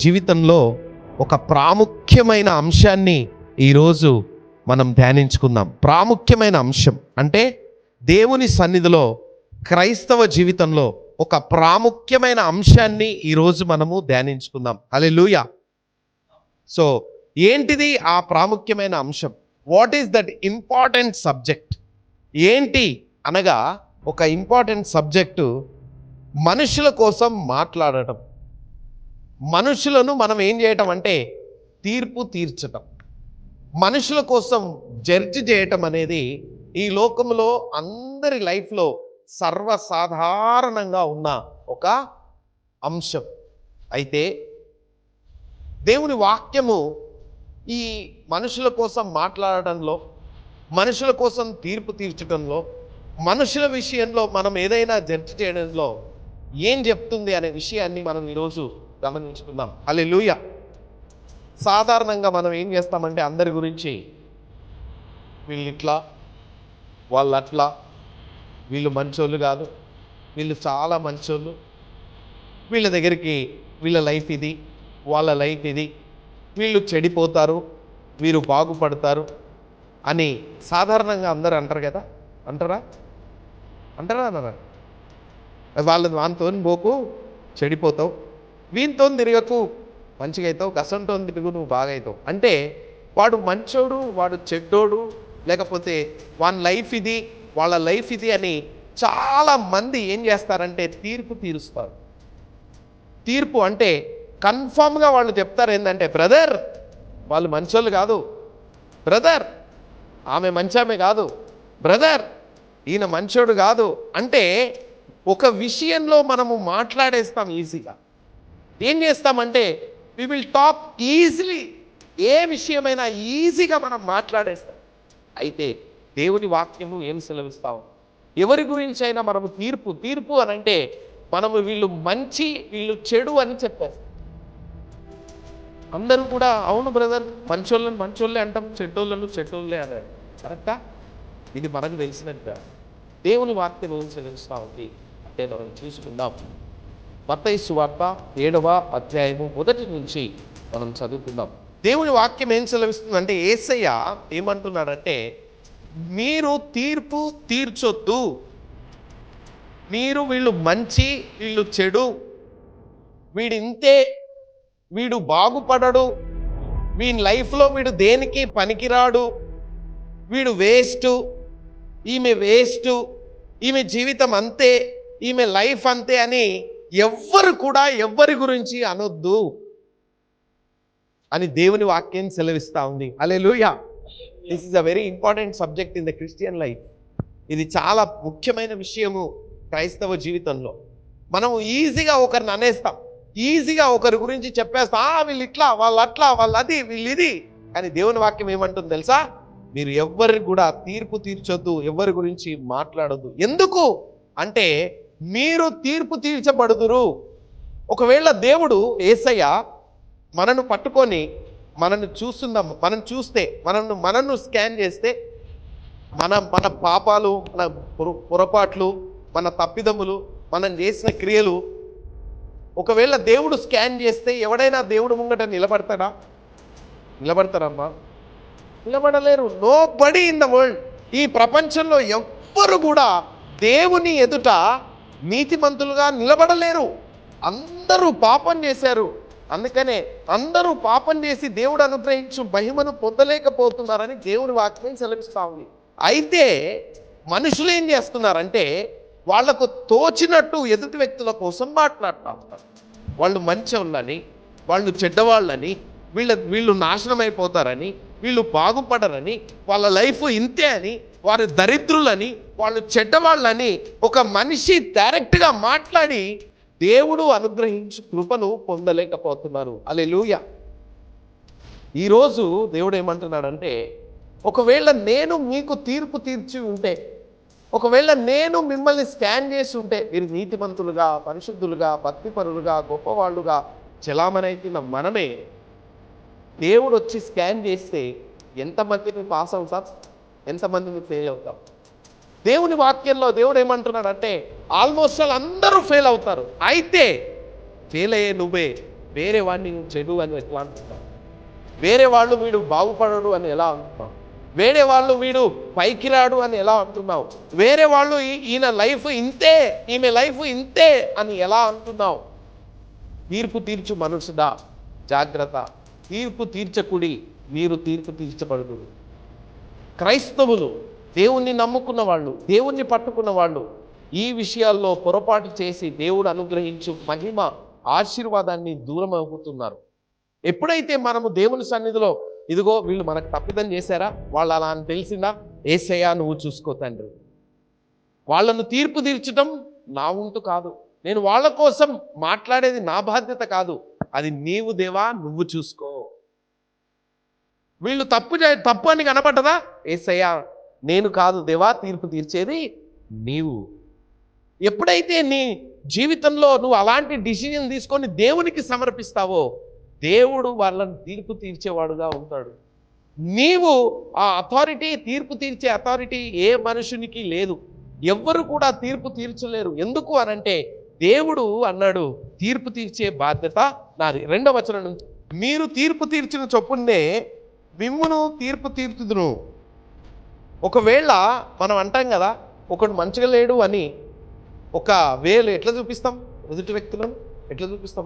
జీవితంలో ఒక ప్రాముఖ్యమైన అంశాన్ని ఈరోజు మనం ధ్యానించుకుందాం. ప్రాముఖ్యమైన అంశం అంటే దేవుని సన్నిధిలో క్రైస్తవ జీవితంలో ఒక ప్రాముఖ్యమైన అంశాన్ని ఈరోజు మనము ధ్యానించుకుందాం. హల్లెలూయా. సో ఏంటిది ఆ ప్రాముఖ్యమైన అంశం? What is that important subject? ఏంటి అనగా ఒక ఇంపార్టెంట్ సబ్జెక్టు మనుషుల కోసం మాట్లాడటం. మనుషులను మనం ఏం చేయటం అంటే తీర్పు తీర్చటం, మనుషుల కోసం జడ్జి చేయటం అనేది ఈ లోకంలో అందరి లైఫ్లో సర్వసాధారణంగా ఉన్న ఒక అంశం. అయితే దేవుని వాక్యము ఈ మనుషుల కోసం మాట్లాడడంలో, మనుషుల కోసం తీర్పు తీర్చడంలో, మనుషుల విషయంలో మనం ఏదైనా జడ్జి చేయడంలో ఏం చెప్తుంది అనే విషయాన్ని మనం ఈరోజు గమనించుకుందాం. హల్లెలూయా. సాధారణంగా మనం ఏం చేస్తామంటే అందరి గురించి వీళ్ళు ఇట్లా, వాళ్ళు అట్లా, వీళ్ళు మంచోళ్ళు కాదు, వీళ్ళు చాలా మంచోళ్ళు, వీళ్ళ దగ్గరికి వీళ్ళ లైఫ్ ఇది, వాళ్ళ లైఫ్ ఇది, వీళ్ళు చెడిపోతారు, వీరు బాగుపడతారు అని సాధారణంగా అందరూ అంటారు కదా. అంటారా అన్నారా? వానితో పోకు చెడిపోతావు, వీనితో తిరగకు మంచిగా అవుతావు, కసంతో తిరుగు నువ్వు బాగా అవుతావు. అంటే వాడు మంచోడు, వాడు చెడ్డోడు, లేకపోతే వాని లైఫ్ ఇది, వాళ్ళ లైఫ్ ఇది అని చాలా మంది ఏం చేస్తారంటే తీర్పు తీరుస్తారు. తీర్పు అంటే కన్ఫామ్గా వాళ్ళు చెప్తారు ఏంటంటే, బ్రదర్ వాళ్ళు మంచోళ్ళు కాదు, బ్రదర్ ఆమె మంచామె కాదు, బ్రదర్ ఈయన మంచోడు కాదు. అంటే ఒక విషయంలో మనము మాట్లాడేస్తాం ఈజీగా. ఏం చేస్తామంటే వి విల్ టాక్ ఈజీలీ. ఏ విషయమైనా ఈజీగా మనం మాట్లాడేస్తాం. అయితే దేవుని వాక్యము ఏం సెలవిస్తాం? ఎవరి గురించి అయినా మనము తీర్పు అని అంటే మనము వీళ్ళు మంచి, వీళ్ళు చెడు అని చెప్పేస్తాం. అందరూ కూడా అవును బ్రదర్ మంచోళ్ళని మంచోళ్ళే అంటాం, చెడ్డోళ్ళే అన్నారు. కరెక్టా? ఇది మనకు తెలిసినట్టుగా దేవుని వాక్యం ఏం సెలవిస్తా ఉంది అంటే మనం చూసుకుందాం. మత్తయి సువార్త 7వ అధ్యాయము 1 నుంచి మనం చదువుకుందాం. దేవుని వాక్యం ఏం సెలవిస్తుందంటే యేసయ్య ఏమంటున్నాడంటే, మీరు తీర్పు తీర్చొద్దు, మీరు వీళ్ళు మంచి, వీళ్ళు చెడు, వీడు ఇంతే, వీడు బాగుపడడు, వీని లైఫ్లో వీడు దేనికి పనికిరాడు, వీడు వేస్ట్, ఈమె వేస్ట్, ఈమె జీవితం అంతే, ఈమె లైఫ్ అంతే అని ఎవ్వరు కూడా ఎవ్వరి గురించి అనొద్దు అని దేవుని వాక్యం సెలవిస్తా ఉంది. Hallelujah. This is a very important subject in the Christian life. ఇది చాలా ముఖ్యమైన విషయము క్రైస్తవ జీవితంలో. మనం ఈజీగా ఒకరిని అనేస్తాం, ఈజీగా ఒకరి గురించి చెప్పేస్తాం, వీళ్ళు ఇట్లా, వాళ్ళు అట్లా, వాళ్ళు అది, వీళ్ళు ఇది. కానీ దేవుని వాక్యం ఏమంటుంది తెలుసా? మీరు ఎవ్వరికి కూడా తీర్పు తీర్చొద్దు, ఎవరి గురించి మాట్లాడొద్దు. ఎందుకు అంటే మీరు తీర్పు తీర్చబడుదురు. ఒకవేళ దేవుడు యేసయ్య మనను పట్టుకొని మనను చూస్తే మనను స్కాన్ చేస్తే మన పాపాలు, మన పొరపాట్లు, మన తప్పిదములు, మనం చేసిన క్రియలు ఒకవేళ దేవుడు స్కాన్ చేస్తే ఎవడైనా దేవుడు ముంగట నిలబడతారమ్మా? నిలబడలేరు. Nobody in the world, ఈ ప్రపంచంలో ఎవ్వరు కూడా దేవుని ఎదుట నీతిమంతులుగా నిలబడలేరు. అందరూ పాపం చేశారు. అందుకనే అందరూ పాపం చేసి దేవుడు అనుగ్రహించు మహిమను పొందలేకపోతున్నారని దేవుని వాక్యం సెలవిస్తా ఉంది. అయితే మనుషులు ఏం చేస్తున్నారంటే వాళ్లకు తోచినట్టు ఎదుటి వ్యక్తుల కోసం మాట్లాడుతూ ఉంటారు. వాళ్ళు మంచోళ్ళని, వాళ్ళు చెడ్డవాళ్ళని, వీళ్ళు నాశనం అయిపోతారని, వీళ్ళు బాగుపడరని, వాళ్ళ లైఫ్ ఇంతే అని, వారు దరిద్రులని, వాళ్ళు చెడ్డవాళ్ళని ఒక మనిషి డైరెక్ట్గా మాట్లాడి దేవుడు అనుగ్రహించు కృపను పొందలేకపోతున్నారు. హల్లెలూయా. ఈరోజు దేవుడు ఏమంటున్నాడంటే, ఒకవేళ నేను మీకు తీర్పు తీర్చి ఉంటే, ఒకవేళ నేను మిమ్మల్ని స్కాన్ చేసి ఉంటే, మీరు నీతిమంతులుగా, పరిశుద్ధులుగా, భక్తిపరులుగా, గొప్పవాళ్ళుగా చలామణైతున్న మనమే దేవుడు వచ్చి స్కాన్ చేస్తే ఎంతమందిని పాస్ అవుతాం, ఎంతమందిని ఫెయిల్ అవుతాం? దేవుని వాక్యంలో దేవుడు ఏమంటున్నాడంటే ఆల్మోస్ట్ అందరూ ఫెయిల్ అవుతారు. అయితే ఫెయిల్ అయ్యే నువ్వే వేరే వాడిని నువ్వు చెడు అని ఎట్లా అంటున్నావు? వేరే వాళ్ళు వీడు బాగుపడడు అని ఎలా అంటున్నావు? వేరే వాళ్ళు వీడు పైకి రాడు అని ఎలా అంటున్నావు? వేరే వాళ్ళు ఈయన లైఫ్ ఇంతే, ఈమె లైఫ్ ఇంతే అని ఎలా అంటున్నావు? తీర్పు తీర్చు మనుషుడా జాగ్రత్త. తీర్పు తీర్చకుడి, మీరు తీర్పు తీర్చబడదు. క్రైస్తవులు, దేవుణ్ణి నమ్ముకున్న వాళ్ళు, దేవుణ్ణి పట్టుకున్న వాళ్ళు ఈ విషయాల్లో పొరపాటు చేసి దేవుడు అనుగ్రహించు మహిమ ఆశీర్వాదాన్ని దూరం అవుతున్నారు. ఎప్పుడైతే మనము దేవుని సన్నిధిలో ఇదిగో వీళ్ళు మనకు తప్పిదం చేశారా, వాళ్ళు అలా అని తెలిసిందా, యేసయ్యా నువ్వు చూసుకో తండ్రి, వాళ్ళను తీర్పు తీర్చడం నా వంతు కాదు, నేను వాళ్ళ కోసం మాట్లాడేది నా బాధ్యత కాదు, అది నీవు దేవా నువ్వు చూసుకో. వీళ్ళు తప్పు అని కనపడ్డదా, యేసయ్యా నేను కాదు దేవా తీర్పు తీర్చేది నీవు. ఎప్పుడైతే నీ జీవితంలో నువ్వు అలాంటి డిసిజన్ తీసుకొని దేవునికి సమర్పిస్తావో దేవుడు వాళ్ళని తీర్పు తీర్చేవాడుగా ఉంటాడు. నీవు ఆ అథారిటీ, తీర్పు తీర్చే అథారిటీ ఏ మనుషునికి లేదు. ఎవ్వరు కూడా తీర్పు తీర్చలేరు. ఎందుకు అనంటే దేవుడు అన్నాడు తీర్పు తీర్చే బాధ్యత నాది. 2వ వచనం నుంచి, మీరు తీర్పు తీర్చిన చొప్పునే మిమ్మును తీర్పు తీర్చుదును. ఒకవేళ మనం అంటాం కదా ఒకడు మంచిగా లేడు అని, ఒక వేలు ఎట్లా చూపిస్తాం? ఎదుటి వ్యక్తులను ఎట్లా చూపిస్తాం?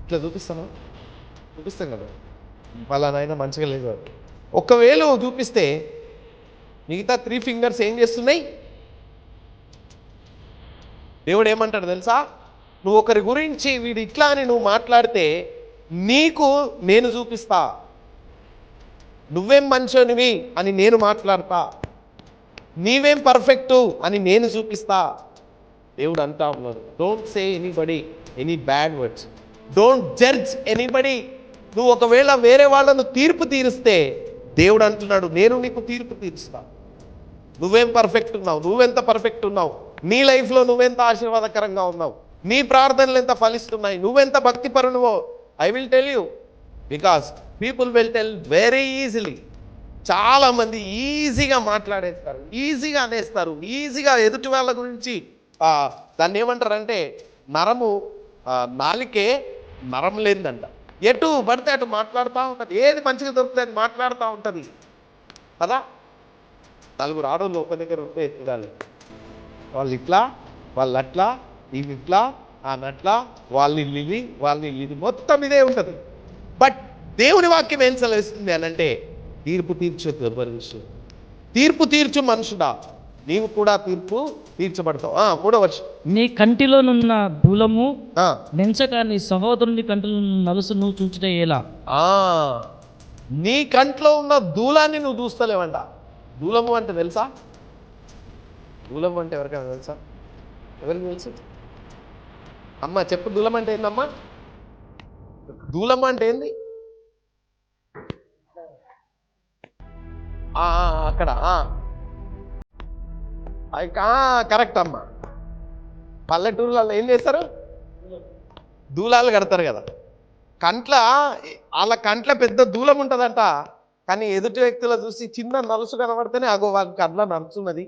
ఇట్లా చూపిస్తాం కదా, వాళ్ళనైనా మంచిగా లేదు. ఒకవేళ చూపిస్తే మిగతా 3 ఫింగర్స్ ఏం చేస్తున్నాయి? దేవుడు ఏమంటాడు తెలుసా? నువ్వు ఒకరి గురించి వీడు ఇట్లా అని నువ్వు మాట్లాడితే నీకు నేను చూపిస్తా, నువ్వేం మంచోనివి అని నేను మాట్లాడతా, నీవేం పర్ఫెక్టు అని నేను చూపిస్తా. దేవుడు అంటా ఉన్నాడు, don't say anybody any bad words, don't judge anybody. నువ్వు ఒకవేళ వేరే వాళ్ళను తీర్పు తీరిస్తే దేవుడు అంటున్నాడు నేను నీకు తీర్పు తీరుస్తా. నువ్వేం పర్ఫెక్ట్ ఉన్నావు, నువ్వెంత పర్ఫెక్ట్ ఉన్నావు, నీ లైఫ్లో నువ్వెంత ఆశీర్వాదకరంగా ఉన్నావు, నీ ప్రార్థనలు ఎంత ఫలిస్తున్నాయి, నువ్వెంత భక్తిపరునువో I will tell you. Because people will tell very easily. చాలామంది ఈజీగా మాట్లాడేస్తారు, ఈజీగా అనేస్తారు, ఈజీగా ఎదుటి వాళ్ళ గురించి దాన్ని ఏమంటారంటే నాలికే నరం లేదంట, ఎటు పడితే అటు మాట్లాడుతూ ఉంటుంది, ఏది మంచిగా దొరికితే అది మాట్లాడుతూ ఉంటుంది కదా. 4 ఆడోళ్ళు ఒక దగ్గర ఉంటే ఎత్తుడాలి, వాళ్ళు ఇట్లా, వాళ్ళు అట్లా, ఇవి ఇట్లా, ఆమె అట్లా, వాళ్ళని ఇది మొత్తం ఇదే ఉంటుంది. బట్ దేవుని వాక్యం ఏం సెలవిస్తుంది అనంటే తీర్పు తీర్చు మనుషుడా, నీవు కూడా తీర్పు తీర్చబడతావు. 3వ వచనం, నీ కంటిలోనున్న దూలము నెంచక నీ సహోదరుని కంటిలో నలుసు నువ్వు చూచుట ఎలా? నీ కంట్లో ఉన్న దూలాన్ని నువ్వు చూస్తలేవంట. దూలము అంటే తెలుసా? దూలము అంటే ఎవరికైనా తెలుసా? ఎవరికి తెలుసు? అమ్మ చెప్పు, దూలం అంటే ఏందమ్మా? దూలం అంటే ఏంది? అక్కడ కరెక్ట్ అమ్మ. పల్లెటూరులలో ఏం చేస్తారు? దూలాలు కడతారు కదా. వాళ్ళ కంట్ల పెద్ద దూలం ఉంటుందంట, కానీ ఎదుటి వ్యక్తుల చూసి చిన్న నలుసు కనబడితేనే అగో వాళ్ళ కళ్ళ నలుసున్నది,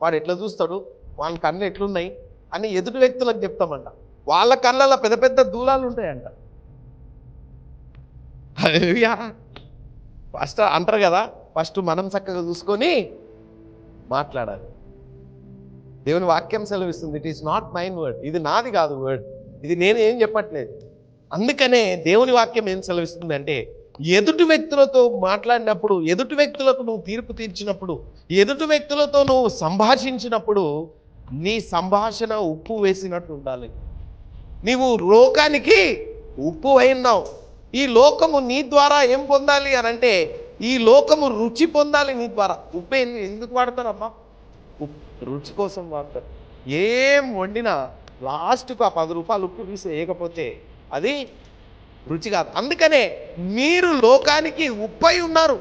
వాడు ఎట్లా చూస్తాడు, వాళ్ళ కళ్ళు ఎట్లున్నాయి అని ఎదుటి వ్యక్తులకు చెప్తామంట. వాళ్ళ కళ్ళలో పెద్ద పెద్ద దూలాలు ఉంటాయంట. ఫస్ట్ అంటారు కదా, ఫస్ట్ మనం చక్కగా చూసుకొని మాట్లాడాలి. దేవుని వాక్యం సెలవిస్తుంది, it is not mine word, ఇది నాది కాదు వర్డ్, ఇది నేను ఏం చెప్పట్లేదు. అందుకనే దేవుని వాక్యం ఏం సెలవిస్తుంది అంటే ఎదుటి వ్యక్తులతో మాట్లాడినప్పుడు, ఎదుటి వ్యక్తులకు నువ్వు తీర్పు తీర్చినప్పుడు, ఎదుటి వ్యక్తులతో నువ్వు సంభాషించినప్పుడు నీ సంభాషణ ఉప్పు వేసినట్టు ఉండాలి. నీవు లోకానికి ఉప్పు అయినావు. ఈ లోకము నీ ద్వారా ఏం పొందాలి అని అంటే ఈ లోకము రుచి పొందాలి నీ ద్వారా. ఉప్పు ఎందుకు వాడతారమ్మా? రుచి కోసం వాడతారు. ఏం వండినా లాస్ట్కు ఆ 10 రూపాయలు ఉప్పు తీసి వేయకపోతే అది రుచి కాదు. అందుకనే మీరు లోకానికి ఉప్పై ఉన్నారు.